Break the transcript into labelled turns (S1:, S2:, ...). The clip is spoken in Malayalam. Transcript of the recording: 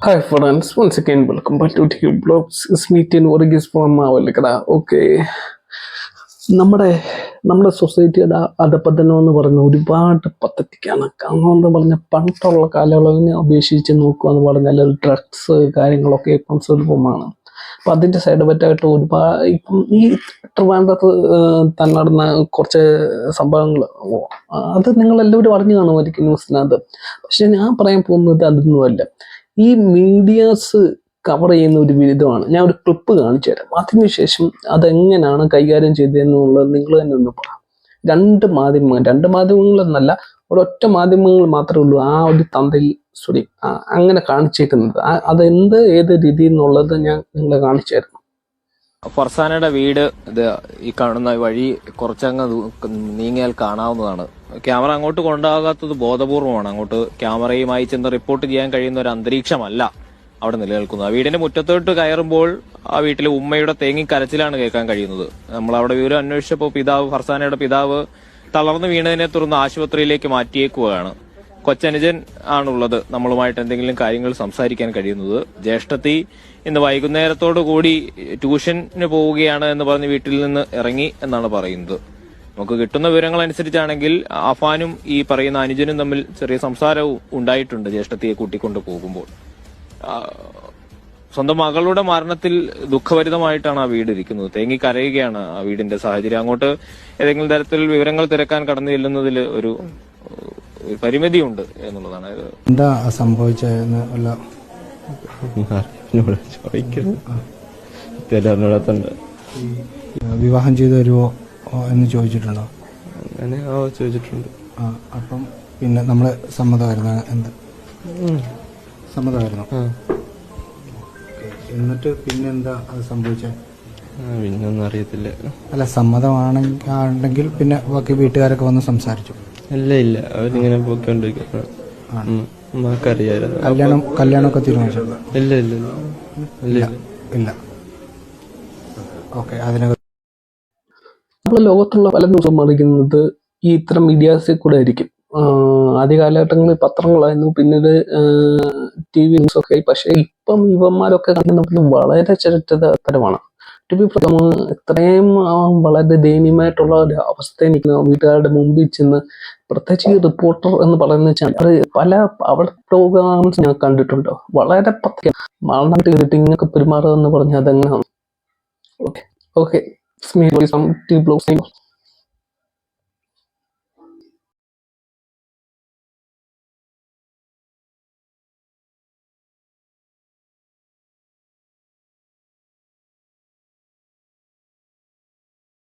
S1: Hi friends, once again welcome back to TQ Blogs. It's me Tin Varghese from Mavelikada. Okay, നമ്മുടെ നമ്മുടെ സൊസൈറ്റിയുടെ അധപ്പതനം എന്ന് പറയുന്ന ഒരുപാട് പദ്ധതിക്കാണ്. കാരണം എന്ന് പറഞ്ഞാൽ പണ്ടുള്ള കാലയളവിനെ അപേക്ഷിച്ച് നോക്കുക എന്ന് പറഞ്ഞാൽ ഡ്രഗ്സ് കാര്യങ്ങളൊക്കെ ഇപ്പം സുലഭമാണ്. അപ്പം അതിൻ്റെ സൈഡ് എഫക്റ്റായിട്ട് ഒരുപാട് ഇപ്പം ഈ ട്രിവാൻഡ്രത്ത് തന്നെ നടന്ന കുറച്ച് സംഭവങ്ങൾ അത് നിങ്ങളെല്ലാവരും അറിഞ്ഞു കാണുമായിരിക്കും ന്യൂസിനകത്ത്. പക്ഷെ ഞാൻ പറയാൻ പോകുന്നത് അതൊന്നുമല്ല. ഈ മീഡിയാസ് കവർ ചെയ്യുന്ന ഒരു വിധമാണ്. ഞാൻ ഒരു ക്ലിപ്പ് കാണിച്ചു തരാം. അതിനുശേഷം അതെങ്ങനെയാണ് കൈകാര്യം ചെയ്തതെന്നുള്ളത് നിങ്ങൾ തന്നെ ഒന്ന് പറയാം. രണ്ട് മാധ്യമങ്ങളെന്നല്ല, ഒരൊറ്റ മാധ്യമങ്ങൾ മാത്രമേ ഉള്ളൂ ആ ഒരു തന്തയിൽ അങ്ങനെ കാണിച്ചേക്കുന്നത്. ഏത് രീതി എന്നുള്ളത് ഞാൻ നിങ്ങളെ കാണിച്ചു തരാം.
S2: ഫർസാനയുടെ വീട് ഇത് ഈ കാണുന്ന വഴി കുറച്ചങ്ങ് നീങ്ങിയാൽ കാണാവുന്നതാണ്. ക്യാമറ അങ്ങോട്ട് കൊണ്ടാകാത്തത് ബോധപൂർവമാണ്. അങ്ങോട്ട് ക്യാമറയുമായി ചെന്ന് റിപ്പോർട്ട് ചെയ്യാൻ കഴിയുന്ന ഒരു അന്തരീക്ഷമല്ല അവിടെ നിലനിൽക്കുന്നത്. ആ വീടിന്റെ മുറ്റത്തോട്ട് കയറുമ്പോൾ ആ വീട്ടിലെ ഉമ്മയുടെ തേങ്ങിക്കരച്ചിലാണ് കേൾക്കാൻ കഴിയുന്നത്. നമ്മൾ അവിടെ വിവരം അന്വേഷിച്ചപ്പോൾ ഫർസാനയുടെ പിതാവ് തളർന്നു വീണതിനെ തുടർന്ന് ആശുപത്രിയിലേക്ക് മാറ്റിയേക്കുകയാണ്. കൊച്ചനുജൻ ആണുള്ളത് നമ്മളുമായിട്ട് എന്തെങ്കിലും കാര്യങ്ങൾ സംസാരിക്കാൻ കഴിയുന്നത്. ജ്യേഷ്ഠത്തി ഇന്ന് വൈകുന്നേരത്തോടു കൂടി ട്യൂഷന് പോവുകയാണ് എന്ന് പറഞ്ഞ് വീട്ടിൽ നിന്ന് ഇറങ്ങി എന്നാണ് പറയുന്നത്. നമുക്ക് കിട്ടുന്ന വിവരങ്ങൾ അനുസരിച്ചാണെങ്കിൽ അഫാനും ഈ പറയുന്ന അനുജനും തമ്മിൽ ചെറിയ സംസാരവും ഉണ്ടായിട്ടുണ്ട് ജ്യേഷ്ഠത്തിയെ കൂട്ടിക്കൊണ്ട് പോകുമ്പോൾ. സ്വന്തം മകളുടെ മരണത്തിൽ ദുഃഖഭരിതമായിട്ടാണ് ആ വീട് ഇരിക്കുന്നത്. തേങ്ങി കരയുകയാണ് ആ വീടിന്റെ സാഹചര്യം. അങ്ങോട്ട് ഏതെങ്കിലും തരത്തിൽ വിവരങ്ങൾ തിരക്കാൻ കടന്നു ചെല്ലുന്നതിൽ ഒരു പരിമിതിയുണ്ട് എന്നുള്ളതാണ്.
S3: എന്താ സംഭവിച്ചതെന്ന് വിവാഹം ചെയ്തു തരുമോ എന്ന് ചോദിച്ചിട്ടുണ്ടോ?
S4: അങ്ങനെ ചോദിച്ചിട്ടുണ്ട്.
S3: അപ്പം പിന്നെ നമ്മള് സമ്മതമായിരുന്നു. എന്താ സമ്മതമായിരുന്നു? എന്നിട്ട് പിന്നെന്താ അത് സംഭവിച്ചത്?
S4: പിന്നൊന്നും അറിയത്തില്ല.
S3: അല്ല, സമ്മതമാണെങ്കിൽ പിന്നെ ബാക്കി വീട്ടുകാരൊക്കെ വന്ന് സംസാരിച്ചു?
S4: ഇല്ല അവരിങ്ങനെ പോയിക്കൊണ്ടിരിക്കുന്നു. അറിയായിരുന്നു.
S3: കല്യാണമൊക്കെ തീരുമാനിച്ചു? ഇല്ല. ഓക്കെ. അതിനകത്ത്
S1: നമ്മൾ ലോകത്തുള്ള പല ന്യൂസും അറിയിക്കുന്നത് ഈ ഇത്തരം മീഡിയാസിൽ കൂടെ ആയിരിക്കും. ആദ്യ കാലഘട്ടങ്ങളിൽ പത്രങ്ങളായിരുന്നു, പിന്നീട് TV ന്യൂസൊക്കെ ആയി. പക്ഷെ ഇപ്പം ഇവന്മാരൊക്കെ കാണുന്നത് വളരെ ചരിത്രതരമാണ്. ഇത്രയും വളരെ ദയനീയമായിട്ടുള്ള ഒരു അവസ്ഥയിൽ നിൽക്കുന്ന വീട്ടുകാരുടെ മുമ്പിൽ ചെന്ന്, പ്രത്യേകിച്ച് ഈ റിപ്പോർട്ടർ എന്ന് പറയുന്ന ചാനൽ പല അവിടെ പ്രോഗ്രാംസ് ഞാൻ കണ്ടിട്ടുണ്ട്. വളരെ മരണമായിട്ട് കിട്ടി ഇങ്ങനെയൊക്കെ പെരുമാറുക എന്ന് പറഞ്ഞാൽ അതെങ്ങനെയാണ്? ഓക്കെ.